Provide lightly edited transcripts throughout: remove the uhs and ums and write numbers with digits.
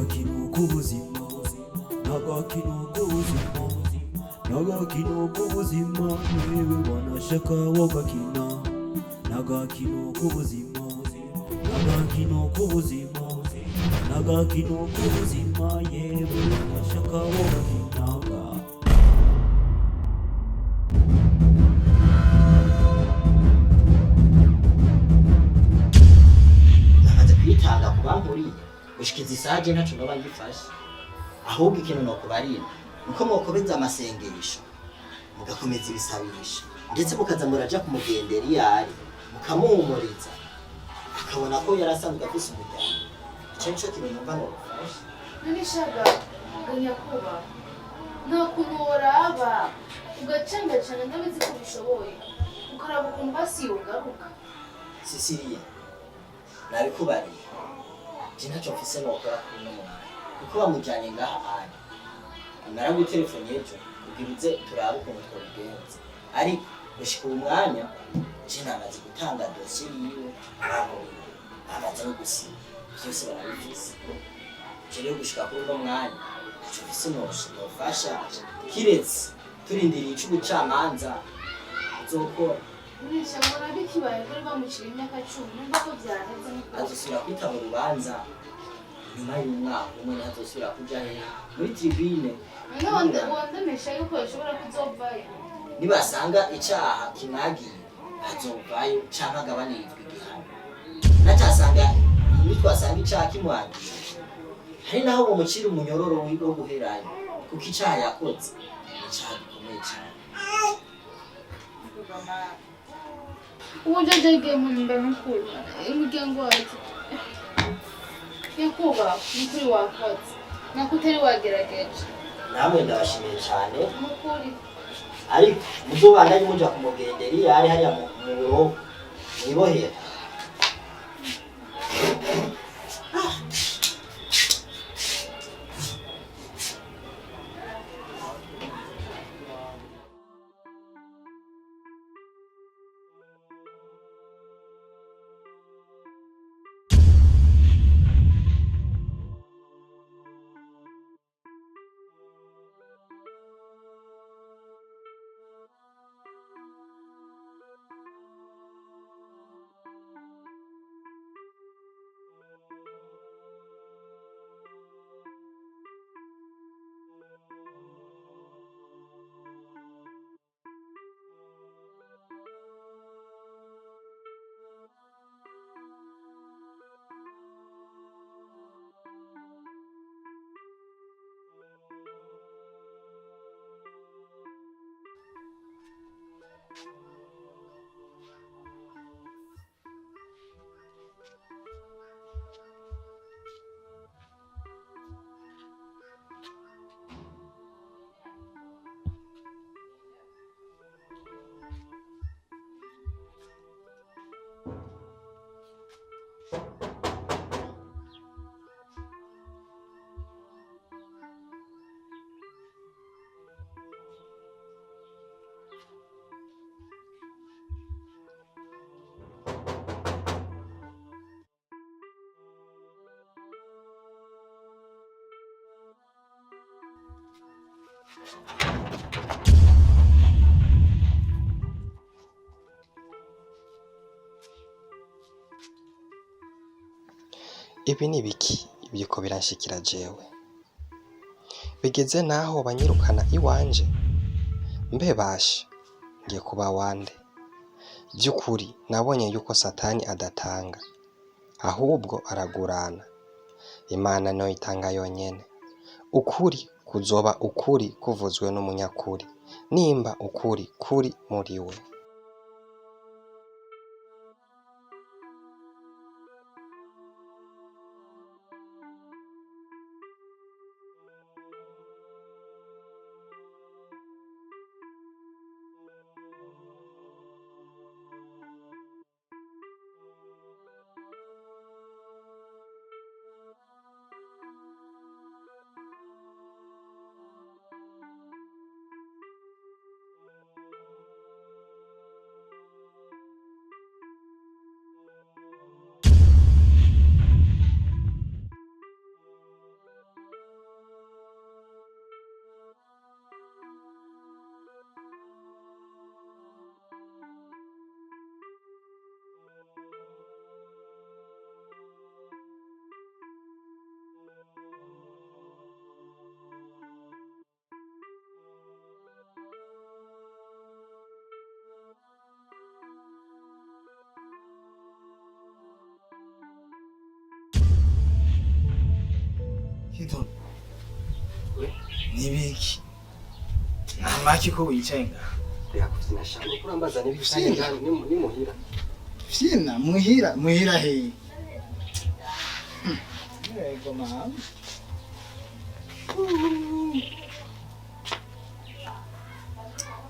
Nagakino k'ubuzima, nagakino k'ubuzima, nagakino k'ubuzima, yewe wanashaka wagakina. Nagakino k'ubuzima, nagakino k'ubuzima, nagakino k'ubuzima, yewe wanashaka wagakina. Kwitanga kuba nkuriye gushikiza isaje ntacu ngaba ngifashe ahubwo ikintu no kubarira nuko mukobeza amasengesho mugakomeza ibisabisha ndetse mukaza muraja kumugendera iyari mukamuhumuriza akabona ko yarasanzwe afise umuryango ico nico kintu numva no gufasha Nunishaga ganyakuba nta kuntu woraba ugacangacanga ndabizi ko bishoboye ukaraba ukuntu basiyogaruka Sisilia nabikubariye je ntaco mfise nokora kuri no mwana kuko bamujanye ngaha ari naragutelefone ejo ubwiruze turabe ukuntu twobigenza ariko gushika umwanya je namaze gutanga dosiye yiwe amaze no gusinya byose barabifise je rero gushika kuri no mwanya ntaco mfise nofasha kiretse turindiriye icubucamanza uzokora Nunisha mbona bikibaye kuri bamucira imyaka 10 numva ko byaheze azosubira kwita mu rubanza nyuma y'umwaka umwe azosubira kuja muri tribune none wandemesha yuko yashobora kuzovayo nibasanga icaha kimwagiye azovayo canke agabanirizwa igihano nacasanga nitwasanga icaha kimwagiye hari naho bamucira umunyororo wo guherayo kuko icaha yakoze icaha gikomeye cane ubujajagiye mu mba mukuru umuryango wacu yakuba mukuri wakoze nako utari wagerageje namwe ndabashimiye cane mukuri ariko muzobandanye muja kumugendera iyo ari hariya mu biro mwibohera Ibi ni biki biriko biranshikira jewe bigeze naho banyirukana iwanje mbe bashe ngiye kuba wande by'ukuri nabonye yuko satani adatanga ahubwo aragurana Imana niyo itanga yonyene ukuri kuzoba ukuri kuvuzwe n'umunyakuri nimba ukuri kuri muri we Kito. Nibiki. Namaki ko wicaye ngaha. Reka kufina shaka kurambaza n'ibishanye ngano ni muhira. Fina muhira he. Ego mama.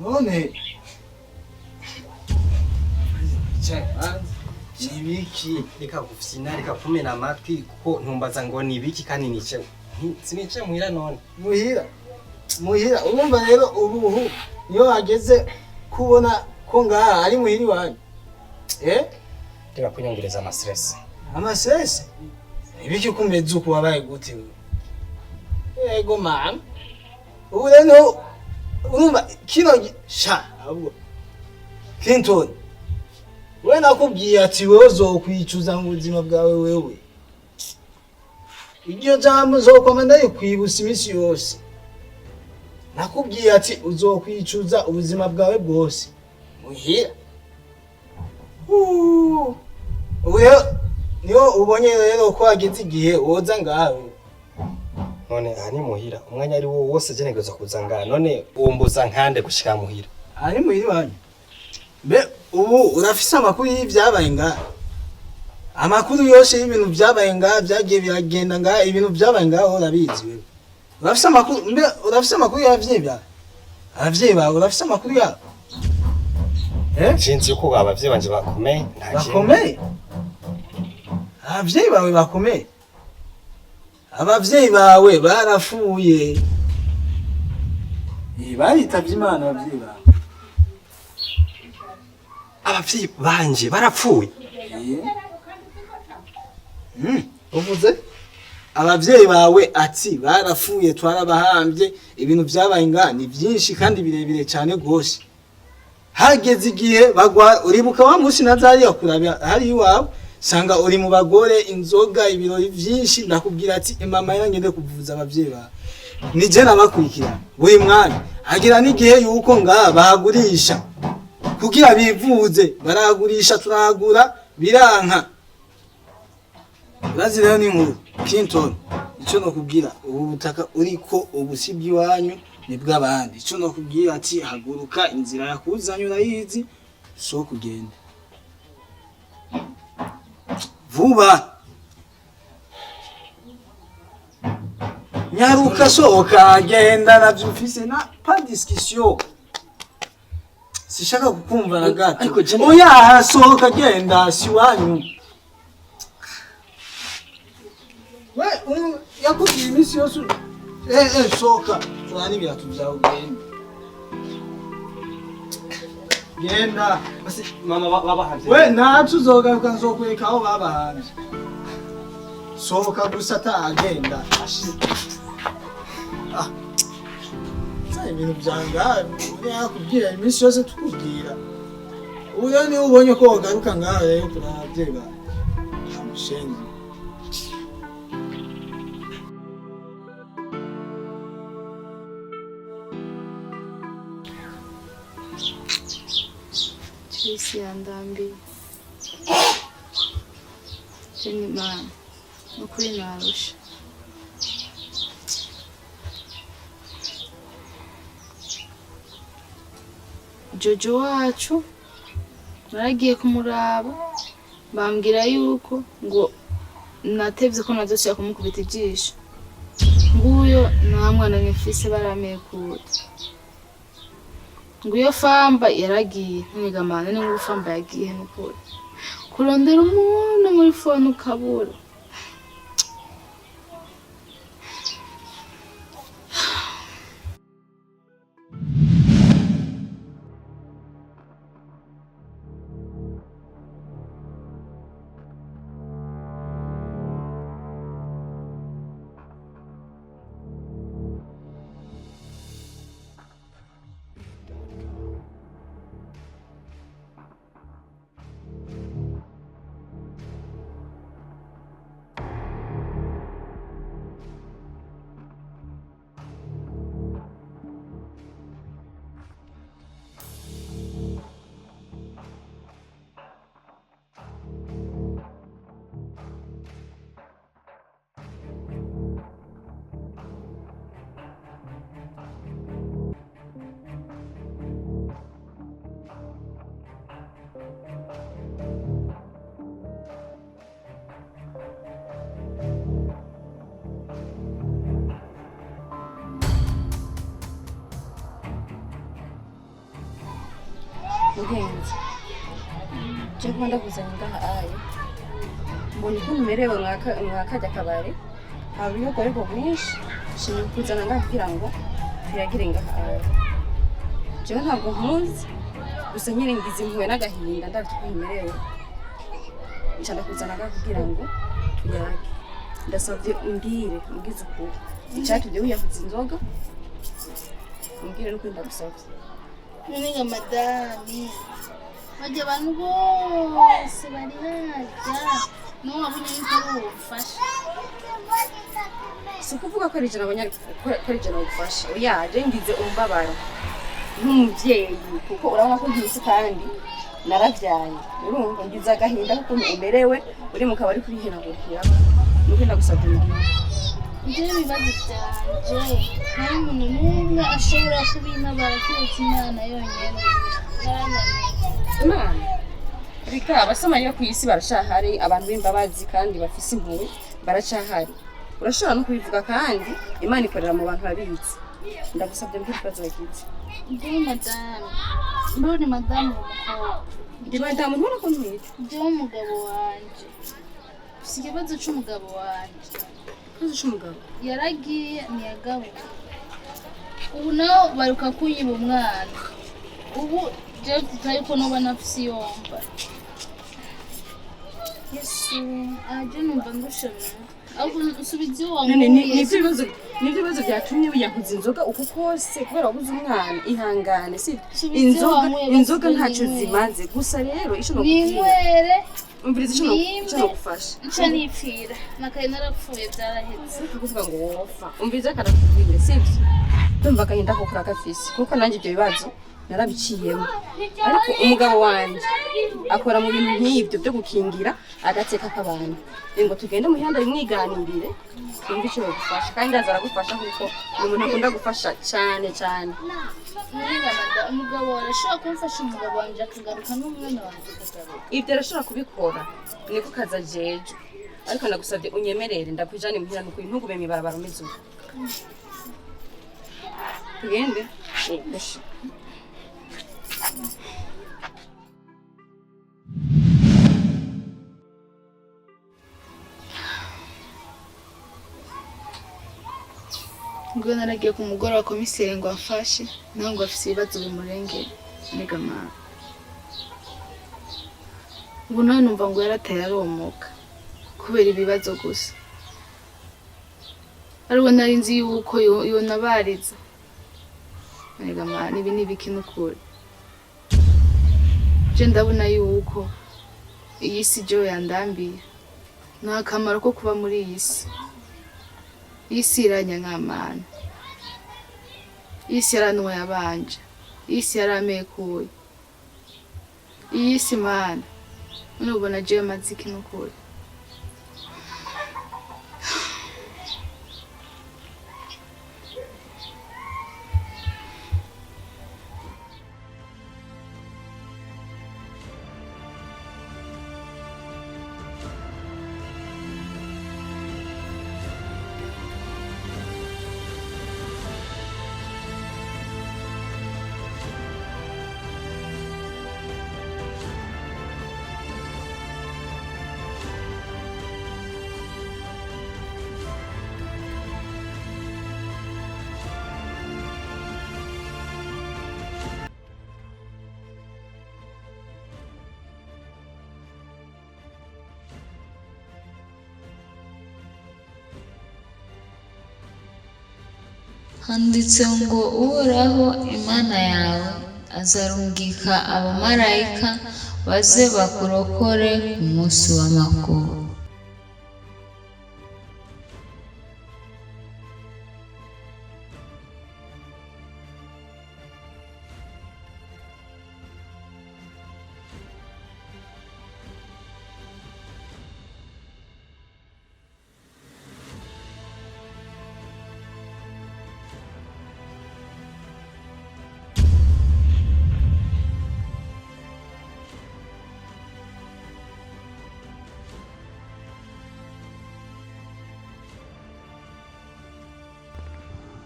None. Nibiki. Reka kufina reka kumena amatwi kuko ntumbaza ngo nibiki kandi nicewe. Sinice muhira none. Muhira urumva rero uruhu iyo hageze kubona ko ngaha ari muhiri wanyu. Reka kunyongereza amastress. Amasese? Ibiki kumeze uko wabaye gute? Ego mama. Ubu rero urumva kino sha ahubwo. Clinton. We nakubwiye ati wewe uzokwicuza mu buzima bwawe wewe. Iryo jambo uzokomenda yikwibusa imisi yose. Nakubwiye ati uzokwicuza ubuzima bwawe bwose. Muhira. Niyo ubonye rero ko hageze igihe woza ngawe. None aha ni muhira umwanya ari wo wose genegeza kuza ngaha none umbuza nkande gushika muhira. Ari muhira wanyu. Be ubu urafise amakuru y'ivyabaye ngaha. Amakuru yose y'ibintu byabaye ngaha byagiye biragenda ngaha ibintu byabaye ngaha urabizi wewe. Urafise amakuru mbe urafise amakuru y'abavyeyi bawe. Abavyeyi bawe urafise amakuru yabo. Jinzi yuko abavyeyi banje bakomeye nta kintu. Bakomeye? Abavyeyi bawe bakomeye? Abavyeyi bawe barapfuye. Baritavye Imana abavyeyi bawe. Abavyeyi banje barapfuye. Uvuze? Abavyeyi bawe ati barapfuye twarabahambye ibintu byabaye ngaha ni byinshi kandi birebire cyane gose. Hageze igihe bagwa uribuka wa musi nazari yakurabya hari iwawe sanga uri mu bagore inzoga ibirori byinshi ndakubwira ati mama yangende kuvuza abavyeyi bawe. Nije nabakurikira buri mwana hagira n'igihe yuko ngaha bagurisha kugira bivuze baragurisha turagura biranka. Urazi rero ni nkuru Clinton icyo nokubwira ubu butaka uriko ubusibyi wanyu ni bw'abandi. Icyo nokubwira ati haguruka inzira yakuzanye urayizi so kugenda vuba nyaruka sohoka genda navyumvise na pas discussion. Sishaka kukumva na gato. Oya sohoka genda si wanyu. We yakubwiye imisi yose sohoka turani biratu byawe genda Basi mama babahavye. we ntacu uzogaruka nzokwereka aho babahanze. Sohoka gusa atagenda ibintu byanga yakubwira imisi yose tukubwira. Ubu rero niba ubonye ko wagaruka ngaha rero turabye ba mushenzi. Chisi yandambiye. Jeni mana. Nukuri narusha. Jojo wacu naragiye kumuraba bambwira yuko ngo natevye ko nazosubira kumukubita ijisho. Nguyo nta mwana nifise baramekuye. Nguyo famba yaragiye ntigamana ni ngo famba yagiye nukuri. Kurondera umuntu muri phone ukabura. je kwanda kuzanye ngaha ayo mbonye ukuntu umerewe mwakajya akabari haba ibiyogo bwinshi shimye kuzana ngaha kugira ngo tuyagire ngaha ayo jewe ntabwo nkuzi gusa nyine ngize impuhwe n'agahinda ndabyo ukuntu umerewe nca ndakuzana ngaha kugira ngo tuyage ndasabye umbwire umbwize ukuri icyatumye wiyahuza inzoga umbwire n'uko ndagusabye Niniga madami bajya abantu bose bari hajya n'uwo wabonye yuko ari ubufasha si ukuvuga ko ari ijana bagufasha oya je ngize umbabara nk'umubyeyi kuko urabona ko nkizi kandi naravyaye urumva ngize agahinda kuko umerewe uri mu kabari kurihenagurikira nuko ndagusabye umbwire ibyo bibazo byanje nta muntu n'umwe ashobora kubintabara keretse Imana yonyine Imana reka abasamariya ku isi baracahari abantu b'imbabazi kandi bafise impuhwe baracahari urashobora no kubivuga kandi Imana ikorera mu bantu babitse ndagusabye mbwira ikibazo wagize ndi madamu mbone madamu w'umukobwa ndi madamu ntubona ko ntwite ndi umugabo wanje ufise ikibazo c'umugabo wanje ikibazo c'umugabo yaragiye ntiyagaruka ubu nawe baruka kunyiba umwana ubu jewe tutaye ko noba nafise iyomba yesu aje numva ndushamye ahubwo usubiza iyo none wankuye nivyo bibazo vyatumye wiyahuza inzoga uku kose kubera wabuze umwana ihangane si Subiza wankuye inzoga basi ntacyo ninywere. zimaze gusa rero ico nokubwira ninywere umviriza ico nogufasha nca nipfira nakaye narapfuye byarahetse kuvuga ngo wofa umviriza karakubwire sivyo ndumva agahinda ko kura gafise kuko nanjye ibyo bibazo narabiciyemo ariko umugabo wanje akora mu bintu nk'ibyo byo gukingira agateka k'abantu ngo tugende mu mihanda bimwiganirire twumve icyo bagufasha kandi aza aragufasha kuko ni umuntu akunda gufasha cyane cyane umugabo arashobora kumfasha umugabo wanje akagaruka n'umwana wanje akagaruka ibyo arashobora kubikora niko kaza jeje ariko ndagusabye unyemerere ndakwijane muhira nuko ntugube mwibarabara umeze uko tugende gusa ubwo naragiye ku mugore wa komiseri ngo amfashe nawe ngo afise ibibazo bimurengeye mbega mama ubu nawe numva ngo yarataye aromoka kubera ibibazo gusa ariwe nari nzi yuko yonabariza mbega mama ibi ni ibiki n'ukuri je ndabona yuko iyi si jo yandambiye nta kamaro ko kuba muri iyi si isi iranya nk'amana isi yaranwa yabanje isi yaramekuye iyi si mana none ubona jewe maziki n'ukuri handitse ngo uhoraho imana yawe azarungika abamarayika baze bakurokore ku munsi w'amakuba.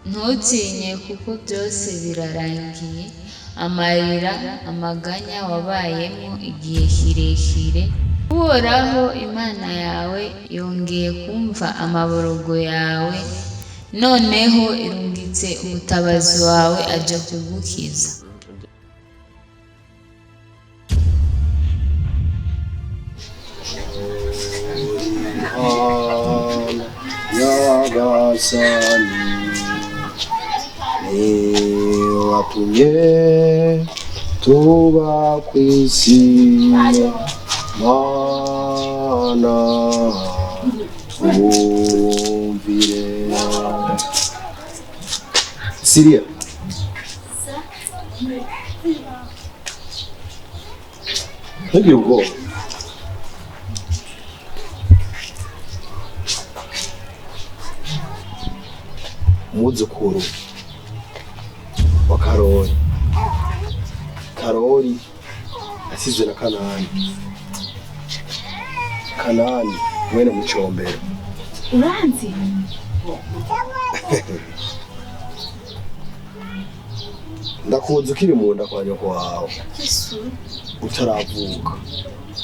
Ntutinye kuko byose birarangiye, amarira, amaganya wabayemo igihe kirekire. Uhoraho Imana yawe yongeye kumva amaborogo yawe, noneho irungitse umutabazi wawe aja kugukiza. Nyagasani ni watumye tuba kw'isi, Mana twumvire. Siria ntugire ubwoba, umwuzukuru wa Karori asizwe na Kanani mwene Mucombero. Uranzi? Ndakuzi ukiri mu nda kwa nyoko wawe, Yesu, utaravuka,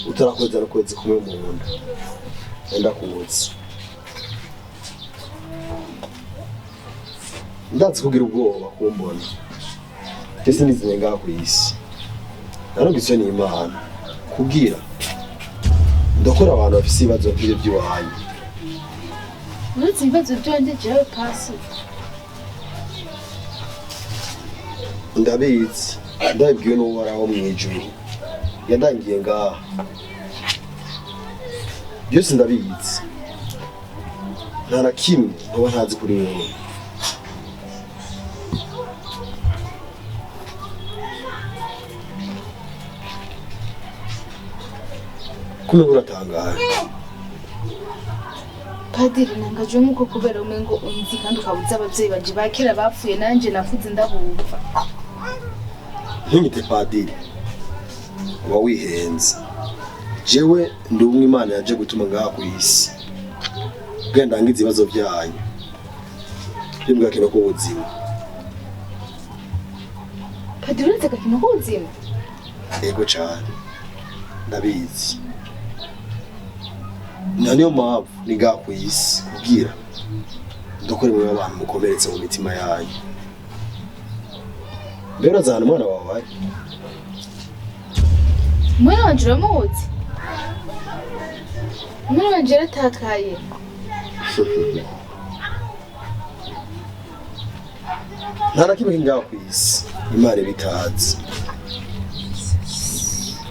utarakweza no kwezi kumwe mu nda. Ndakuzi, ndazi kugira ubwoba kumbona. Ese nizine ngaha kw'isi narungitswe n'Imana kugira ndakora abantu bafise ibibazo nk'ibyo by'iwanyu. uruzi ibibazo byonje jewe pasi. Ndabizi, ndabibwiwe n'Uhoraho mw'ijuru yandangiye ngaha. Byose ndabizi, nta na kimwe ntoba ntazi kuri wewe. Kuno uratangaye. Padiri nangajwe nkuko kubera umengo unzi kandi ukabuza abavyeyi banje bakera bapfuye nanje nafuze ndabumva. Ntunyite padiri, uba wihenze. Jewe ndi umwe Imana yaje gutuma ngaha kw'isi kugira ndangize ibibazo byanyu by'ubwakino k'ubuzima. Padiri uretse agakino k'ubuzima? Yego cane, ndabizi. Niyo mpamvu ni ngaha kw'isi kugira ndokore mwe abantu mukomeretse mu mitima yanyu. Mbere azana umwana wawe? Umwana wanje uramuzi? Umwana wanje yaratakaye. Nta na kimwe ngaha kw'isi Imana ibitazi,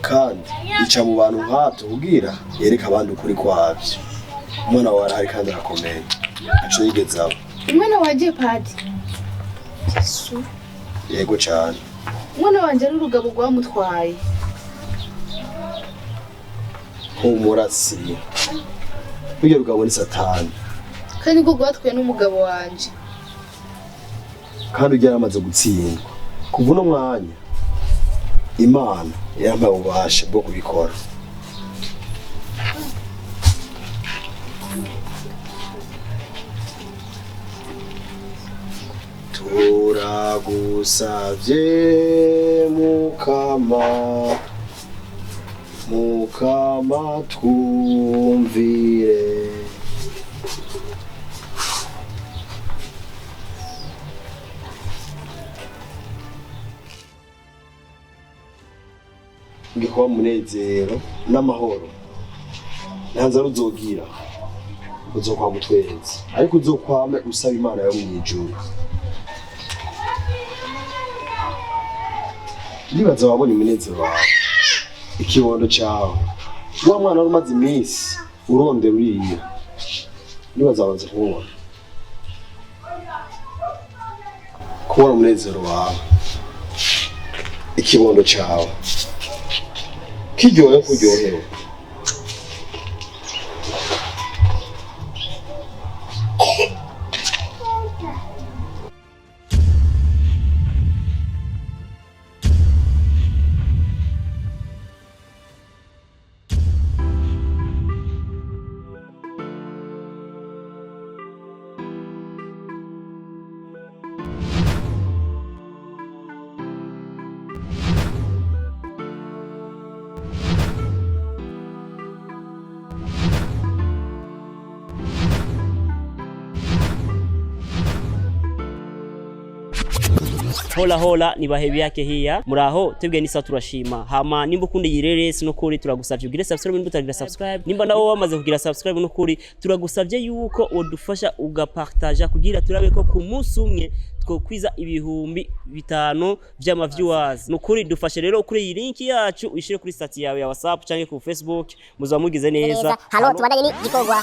kandi ica mu bantu nk'ato kugira yereka abandi ukuri kwavyo. Umwana wawe arahari kandi arakomeye, aco yigezaho. Umwana wanje Padi? Yesu. Yego cane. Umwana wanje ari urugabo rwamutwaye. Humura Siria, burya rugabo ni Satani, kandi rwo rwatwaye n'umugabo wanje. kandi ujya yaramaze gutsindwa. Kuva uno mwanya Imana yampaye ububasha bwo kubikora. Turagusavye Mukama twumvire. Ngikuba munezero n'amahoro, nta nzara uzogira, uzokwama utwenzi, ariko uzokwame usaba Imana yo mw'ijuru. Ndibaza wabonye umunezero wawe, ikibondo cawe, wa mwana wari umaze iminsi urondera uriya. Ndibaza wabanza kumubona, kubona umunezero wawe, ikibondo cawe kiryohewe kuryohewe. hola hola ni bahebi yake hiya muraho tebwe nisa turashima hama nimba ukundi yirere sinokuri turagusavye ugire subscribe nimba utagira subscribe nimba nawo wamaze kugira subscribe nokuri turagusavye yuko odufasha ugapartager kugira turabe ko ku munsi umwe twokwiza ibihumbi 5 vy'ama viewers nukuri dufashe rero kuri iyi link yacu uyishire kuri stat yawe ya WhatsApp canke ku Facebook muzamugize neza halo tubandanye ni gikorwa